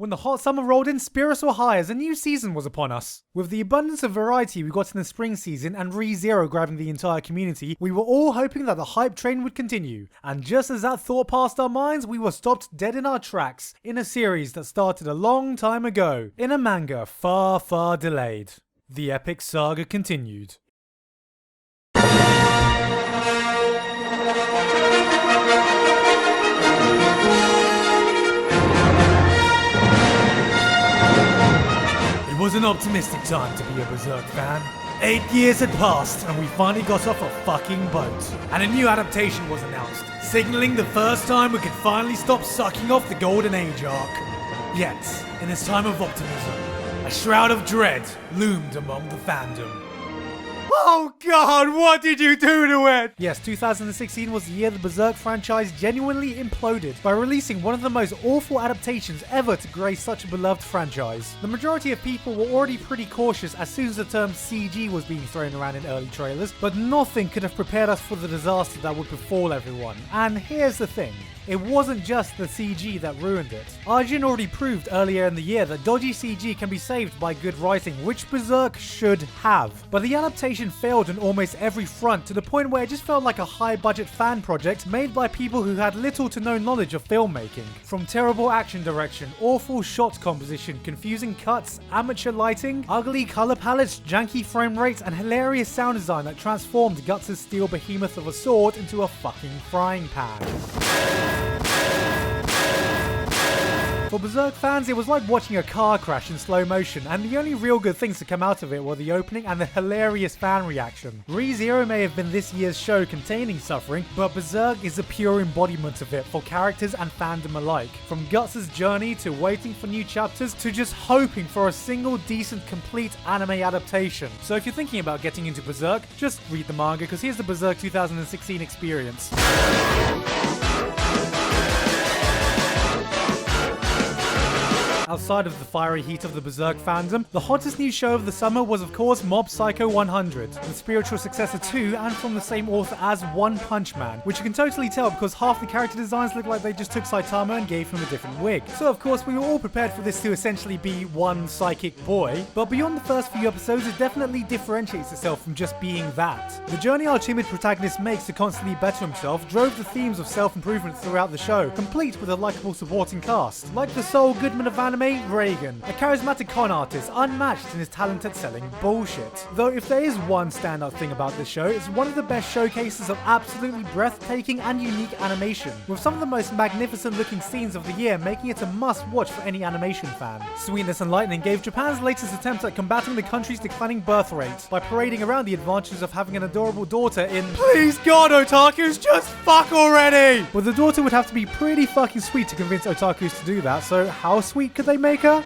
When the hot summer rolled in, spirits were high as a new season was upon us. With the abundance of variety we got in the spring season and ReZero grabbing the entire community, we were all hoping that the hype train would continue. And just as that thought passed our minds, we were stopped dead in our tracks in a series that started a long time ago, in a manga far, far delayed. The epic saga continued. It was an optimistic time to be a Berserk fan. 8 years had passed and we finally got off a fucking boat. And a new adaptation was announced, signaling the first time we could finally stop sucking off the Golden Age arc. Yet, in this time of optimism, a shroud of dread loomed among the fandom. Oh god, what did you do to it? Yes, 2016 was the year the Berserk franchise genuinely imploded by releasing one of the most awful adaptations ever to grace such a beloved franchise. The majority of people were already pretty cautious as soon as the term CG was being thrown around in early trailers, but nothing could have prepared us for the disaster that would befall everyone. And here's the thing. It wasn't just the CG that ruined it. Arjun already proved earlier in the year that dodgy CG can be saved by good writing, which Berserk should have. But the adaptation failed on almost every front to the point where it just felt like a high-budget fan project made by people who had little to no knowledge of filmmaking. From terrible action direction, awful shot composition, confusing cuts, amateur lighting, ugly color palettes, janky frame rates, and hilarious sound design that transformed Guts' steel behemoth of a sword into a fucking frying pan. For Berserk fans, it was like watching a car crash in slow motion, and the only real good things to come out of it were the opening and the hilarious fan reaction. ReZero may have been this year's show containing suffering, but Berserk is a pure embodiment of it for characters and fandom alike. From Guts' journey to waiting for new chapters to just hoping for a single decent complete anime adaptation. So if you're thinking about getting into Berserk, just read the manga because here's the Berserk 2016 experience. Outside of the fiery heat of the Berserk fandom, the hottest new show of the summer was of course Mob Psycho 100, the spiritual successor to and from the same author as One Punch Man, which you can totally tell because half the character designs look like they just took Saitama and gave him a different wig. So of course we were all prepared for this to essentially be one psychic boy, but beyond the first few episodes it definitely differentiates itself from just being that. The journey our timid protagonist makes to constantly better himself drove the themes of self-improvement throughout the show, complete with a likable supporting cast, like the Saul Goodman of anime, Reagan, a charismatic con artist unmatched in his talent at selling bullshit. Though if there is one standout thing about this show, it's one of the best showcases of absolutely breathtaking and unique animation, with some of the most magnificent looking scenes of the year making it a must watch for any animation fan. Sweetness and Lightning gave Japan's latest attempt at combating the country's declining birth rate by parading around the advantages of having an adorable daughter in "Please God, otakus, just fuck already!" But the daughter would have to be pretty fucking sweet to convince otakus to do that, so how sweet could they make her?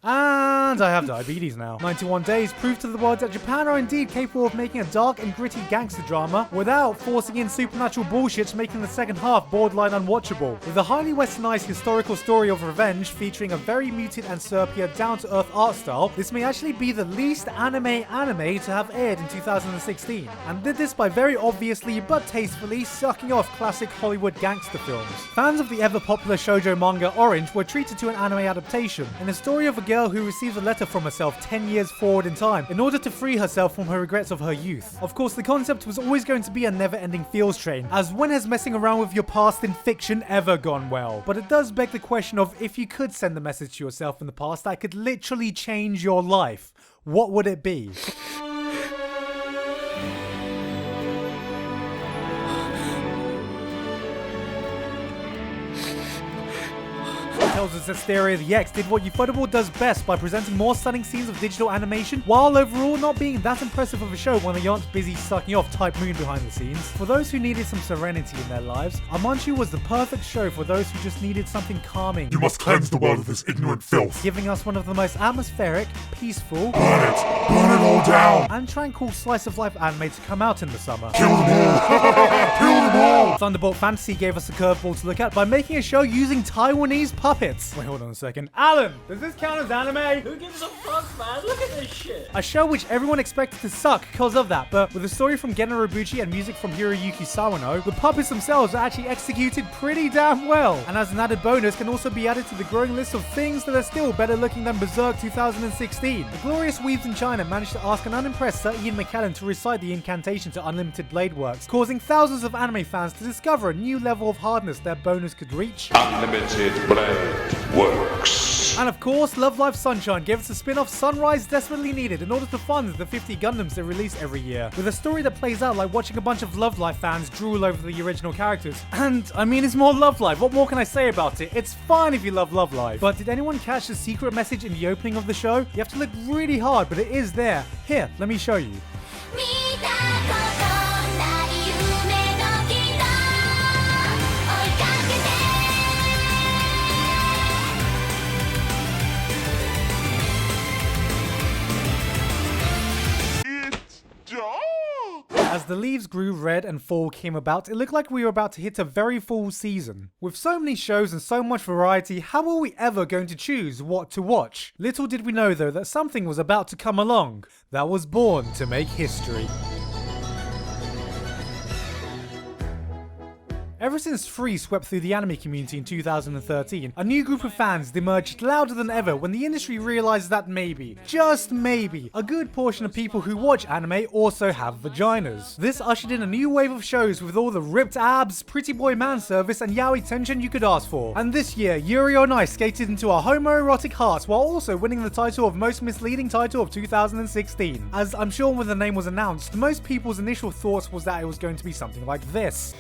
And I have diabetes now. 91 Days proved to the world that Japan are indeed capable of making a dark and gritty gangster drama without forcing in supernatural bullshit, making the second half borderline unwatchable. With a highly westernized historical story of revenge featuring a very muted and sepia down-to-earth art style, this may actually be the least anime to have aired in 2016, and did this by very obviously but tastefully sucking off classic Hollywood gangster films. Fans of the ever-popular shoujo manga Orange were treated to an anime adaptation, in a story of a girl who receives a letter from herself 10 years forward in time in order to free herself from her regrets of her youth. Of course, the concept was always going to be a never-ending feels train, as when has messing around with your past in fiction ever gone well? But it does beg the question of, if you could send a message to yourself in the past that could literally change your life, what would it be? Tells us that Stereo the X did what Ufotable does best by presenting more stunning scenes of digital animation, while overall not being that impressive of a show when they aren't busy sucking off Type Moon behind the scenes. For those who needed some serenity in their lives, Amanchu was the perfect show for those who just needed something calming. You must cleanse the world of this ignorant filth. Giving us one of the most atmospheric, peaceful, Burn it all down, and tranquil slice of life anime to come out in the summer. kill them all, kill them all. Thunderbolt Fantasy gave us a curveball to look at by making a show using Taiwanese puppets. hits. Wait, hold on a second. Alan, does this count as anime? Who gives a fuck, man? Look at this shit. A show which everyone expected to suck because of that, but with a story from Gen Urobuchi and music from Hiroyuki Sawano, the puppets themselves are actually executed pretty damn well. And as an added bonus, can also be added to the growing list of things that are still better looking than Berserk 2016. The glorious weebs in China managed to ask an unimpressed Sir Ian McKellen to recite the incantation to Unlimited Blade Works, causing thousands of anime fans to discover a new level of hardness their bonus could reach. Unlimited Blade Works. And of course, Love Live Sunshine gave us a spin-off Sunrise desperately needed in order to fund the 50 Gundams they release every year, with a story that plays out like watching a bunch of Love Live fans drool over the original characters. And, I mean, it's more Love Live, what more can I say about it? It's fine if you love Love Live. But did anyone catch the secret message in the opening of the show? You have to look really hard, but it is there. Here, let me show you. As the leaves grew red and fall came about, it looked like we were about to hit a very full season. With so many shows and so much variety, how were we ever going to choose what to watch? Little did we know though that something was about to come along that was born to make history. Ever since Free swept through the anime community in 2013, a new group of fans emerged louder than ever when the industry realized that maybe, just maybe, a good portion of people who watch anime also have vaginas. This ushered in a new wave of shows with all the ripped abs, pretty boy man service, and yaoi tension you could ask for. And this year, Yuri on Ice skated into our homoerotic hearts while also winning the title of most misleading title of 2016. As I'm sure when the name was announced, most people's initial thoughts was that it was going to be something like this.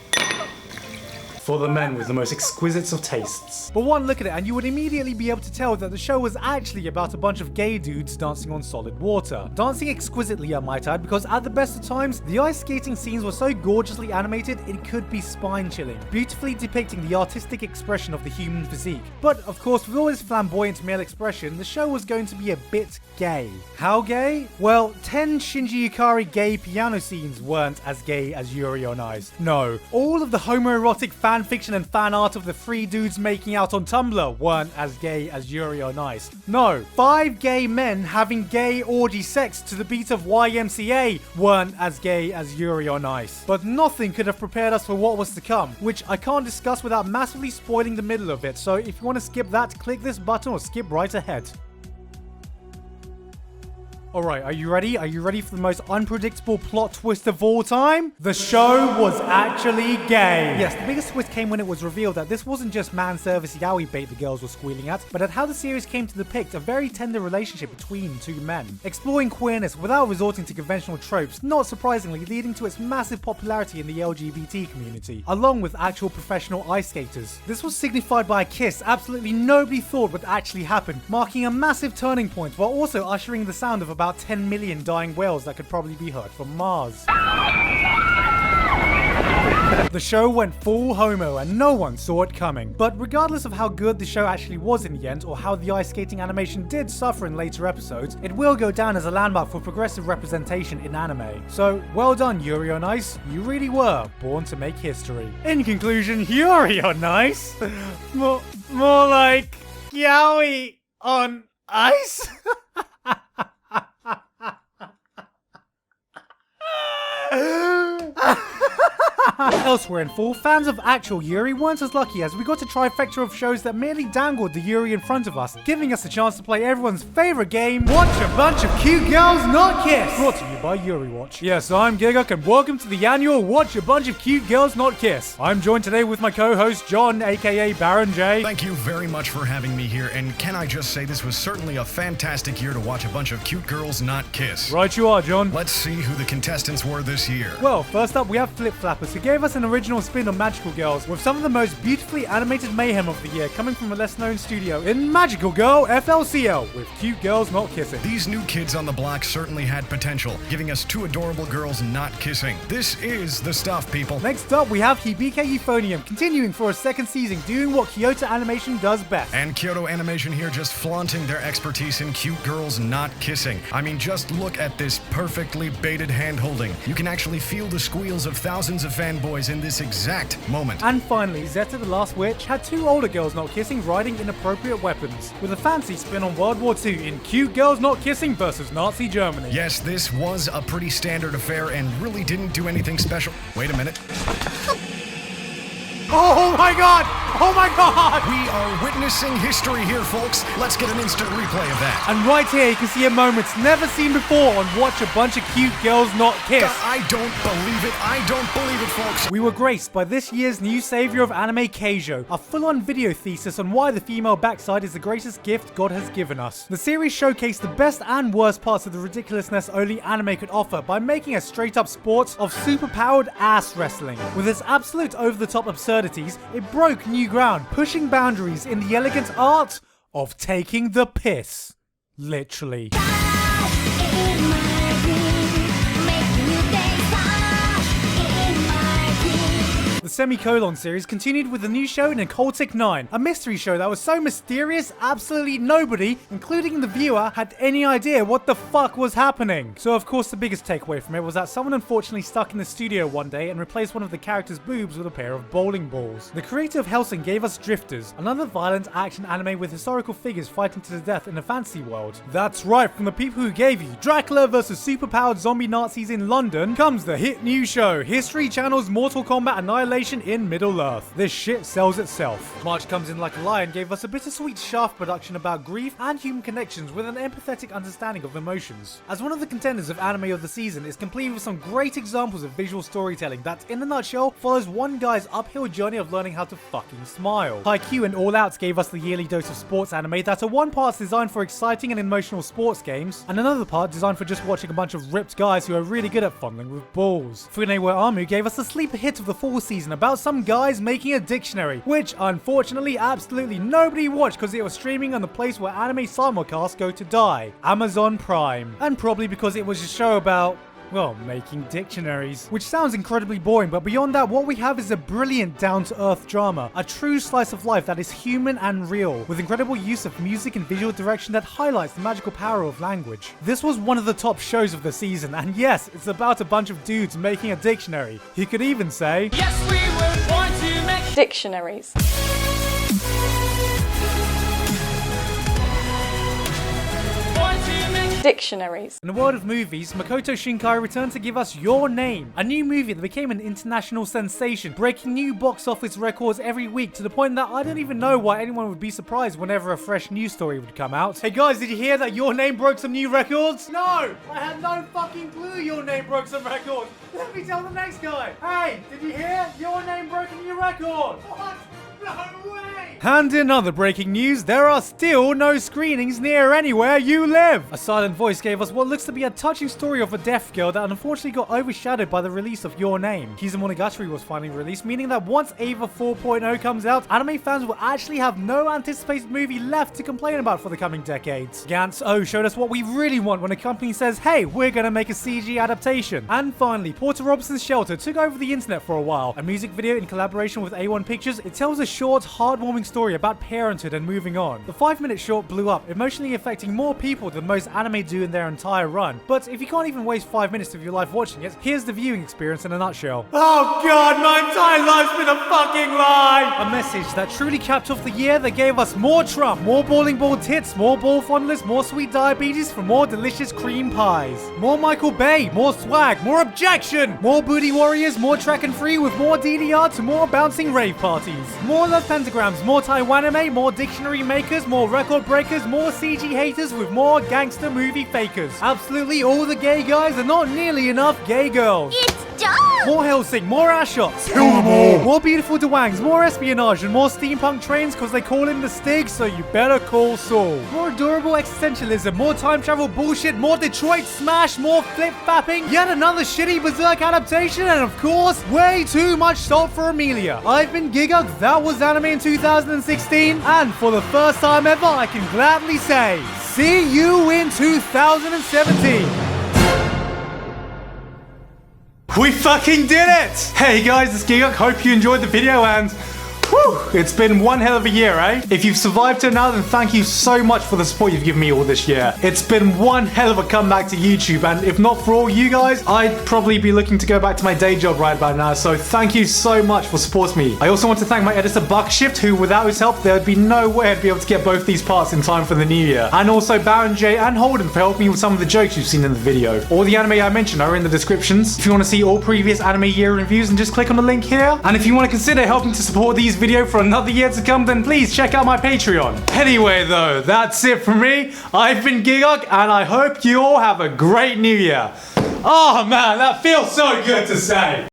For the men with the most exquisite of tastes. But one look at it and you would immediately be able to tell that the show was actually about a bunch of gay dudes dancing on solid water. Dancing exquisitely, I might add, because at the best of times, the ice skating scenes were so gorgeously animated it could be spine-chilling, beautifully depicting the artistic expression of the human physique. But of course, with all this flamboyant male expression, the show was going to be a bit gay. How gay? Well, 10 Shinji Ikari gay piano scenes weren't as gay as Yuri on Ice. No, all of the homoerotic fan fiction and fan art of the 3 dudes making out on Tumblr weren't as gay as Yuri on Ice. No, 5 gay men having gay orgy sex to the beat of YMCA weren't as gay as Yuri on Ice. But nothing could have prepared us for what was to come, which I can't discuss without massively spoiling the middle of it, so if you want to skip that, click this button or skip right ahead. Alright, are you ready? Are you ready for the most unpredictable plot twist of all time? The show was actually gay. Yes, the biggest twist came when it was revealed that this wasn't just man service yaoi bait the girls were squealing at, but at how the series came to depict a very tender relationship between 2 men. Exploring queerness without resorting to conventional tropes, not surprisingly leading to its massive popularity in the LGBT community, along with actual professional ice skaters. This was signified by a kiss absolutely nobody thought would actually happen, marking a massive turning point while also ushering the sound of about 10 million dying whales that could probably be heard from Mars. The show went full homo and no one saw it coming. But regardless of how good the show actually was in the end, or how the ice skating animation did suffer in later episodes, it will go down as a landmark for progressive representation in anime. So, well done Yuri on Ice, you really were born to make history. In conclusion, Yuri on Ice? more like yaoi on ice? Elsewhere in fall, fans of actual Yuri weren't as lucky as we got a trifecta of shows that merely dangled the Yuri in front of us, giving us a chance to play everyone's favorite game, Watch a Bunch of Cute Girls Not Kiss! Brought to you by Yuri Watch. Yes, I'm Gigok and welcome to the annual Watch a Bunch of Cute Girls Not Kiss. I'm joined today with my co-host John, aka Baron J. Thank you very much for having me here, and can I just say this was certainly a fantastic year to watch a bunch of cute girls not kiss. Right you are, John. Let's see who the contestants were this year. Well, first up we have Flip Flappers, who gave us an original spin on Magical Girls, with some of the most beautifully animated mayhem of the year coming from a less known studio in Magical Girl FLCL, with Cute Girls Not Kissing. These new kids on the block certainly had potential, giving us 2 adorable girls not kissing. This is the stuff, people. Next up we have Hibike Euphonium, continuing for a 2nd season, doing what Kyoto Animation does best. And Kyoto Animation here just flaunting their expertise in cute girls not kissing. I mean, just look at this perfectly baited hand-holding. You can actually feel the squeals of thousands of fan young boys in this exact moment. And finally, Zeta the Last Witch had two older girls not kissing riding inappropriate weapons, with a fancy spin on World War II in Cute Girls Not Kissing versus Nazi Germany. Yes, this was a pretty standard affair and really didn't do anything special. Wait a minute. Oh my god! Oh my god! We are witnessing history here, folks. Let's get an instant replay of that. And right here, you can see a moments never seen before on Watch a Bunch of Cute Girls Not Kiss. I don't believe it. I don't believe it, folks. We were graced by this year's new savior of anime, Keijo, a full-on video thesis on why the female backside is the greatest gift God has given us. The series showcased the best and worst parts of the ridiculousness only anime could offer by making a straight-up sport of superpowered ass wrestling. With its absolute over-the-top absurdity, it broke new ground, pushing boundaries in the elegant art of taking the piss. Literally. The Semicolon series continued with a new show in Occultic 9, a mystery show that was so mysterious, absolutely nobody, including the viewer, had any idea what the fuck was happening. So of course the biggest takeaway from it was that someone unfortunately stuck in the studio one day and replaced one of the characters' boobs with a pair of bowling balls. The creator of Hellsing gave us Drifters, another violent action anime with historical figures fighting to the death in a fantasy world. That's right, from the people who gave you Dracula vs superpowered zombie Nazis in London comes the hit new show, History Channel's Mortal Kombat Annihilation in Middle-earth. This shit sells itself. March Comes In Like a Lion gave us a bittersweet Shaft production about grief and human connections with an empathetic understanding of emotions. As one of the contenders of anime of the season, is complete with some great examples of visual storytelling that, in a nutshell, follows one guy's uphill journey of learning how to fucking smile. Haikyuu and All Out gave us the yearly dose of sports anime that are one part designed for exciting and emotional sports games, and another part designed for just watching a bunch of ripped guys who are really good at fondling with balls. Fune wa Amu gave us the sleeper hit of the fall season about some guys making a dictionary, which unfortunately absolutely nobody watched because it was streaming on the place where anime simulcasts go to die, Amazon Prime. And probably because it was a show about, well, making dictionaries. Which sounds incredibly boring, but beyond that, what we have is a brilliant down-to-earth drama, a true slice of life that is human and real, with incredible use of music and visual direction that highlights the magical power of language. This was one of the top shows of the season, and yes, it's about a bunch of dudes making a dictionary. You could even say, Yes, we were born to make Dictionaries. Dictionaries. In the world of movies, Makoto Shinkai returned to give us Your Name, a new movie that became an international sensation, breaking new box office records every week to the point that I don't even know why anyone would be surprised whenever a fresh news story would come out. Hey guys, did you hear that Your Name broke some new records? No! I had no fucking clue Your Name broke some records! Let me tell the next guy! Hey, did you hear? Your Name broke a new record! What? No way! And in other breaking news, there are still no screenings near anywhere you live! A silent voice gave us what looks to be a touching story of a deaf girl that unfortunately got overshadowed by the release of Your Name. Kizumonogatari was finally released, meaning that once Ava 4.0 comes out, anime fans will actually have no anticipated movie left to complain about for the coming decades. Gantz O showed us what we really want when a company says, hey, we're gonna make a CG adaptation. And finally, Porter Robinson's Shelter took over the internet for a while. A music video in collaboration with A1 Pictures, it tells a short, heartwarming story about parenthood and moving on. The 5-minute short blew up, emotionally affecting more people than most anime do in their entire run. But if you can't even waste 5 minutes of your life watching it, here's the viewing experience in a nutshell. Oh god, my entire life's been a fucking lie! A message that truly capped off the year that gave us more Trump, more bowling ball tits, more ball fondlers, more sweet diabetes from more delicious cream pies. More Michael Bay, more swag, more objection! More booty warriors, more track and free with more DDR to more bouncing rave parties. More love pentagrams, more Taiwan anime, more dictionary makers, more record breakers, more CG haters with more gangster movie fakers. Absolutely all the gay guys and not nearly enough gay girls. It's done! More Hellsing, more ass shots. Kill them all! More beautiful Dwangs, more espionage, and more steampunk trains because they call him the Stig, so you better call Saul. More adorable existentialism, more time travel bullshit, more Detroit smash, more flip-fapping, yet another shitty Berserk adaptation, and of course, way too much salt for Amelia. I've been Gigug, that was anime in 2016, and for the first time ever, I can gladly say, see you in 2017. We fucking did it! Hey guys, it's Giguk. Hope you enjoyed the video and Whew, it's been one hell of a year, eh? If you've survived till now, then thank you so much for the support you've given me all this year. It's been one hell of a comeback to YouTube, and if not for all you guys, I'd probably be looking to go back to my day job right about now, so thank you so much for supporting me. I also want to thank my editor Buckshift, who without his help, there would be no way I'd be able to get both these parts in time for the new year. And also Baron J and Holden for helping me with some of the jokes you've seen in the video. All the anime I mentioned are in the descriptions. If you want to see all previous anime year reviews, then just click on the link here. And if you want to consider helping to support these videos for another year to come, then please check out my Patreon. Anyway though, that's it from me. I've been Gigok, and I hope you all have a great new year. Oh man, that feels so good to say.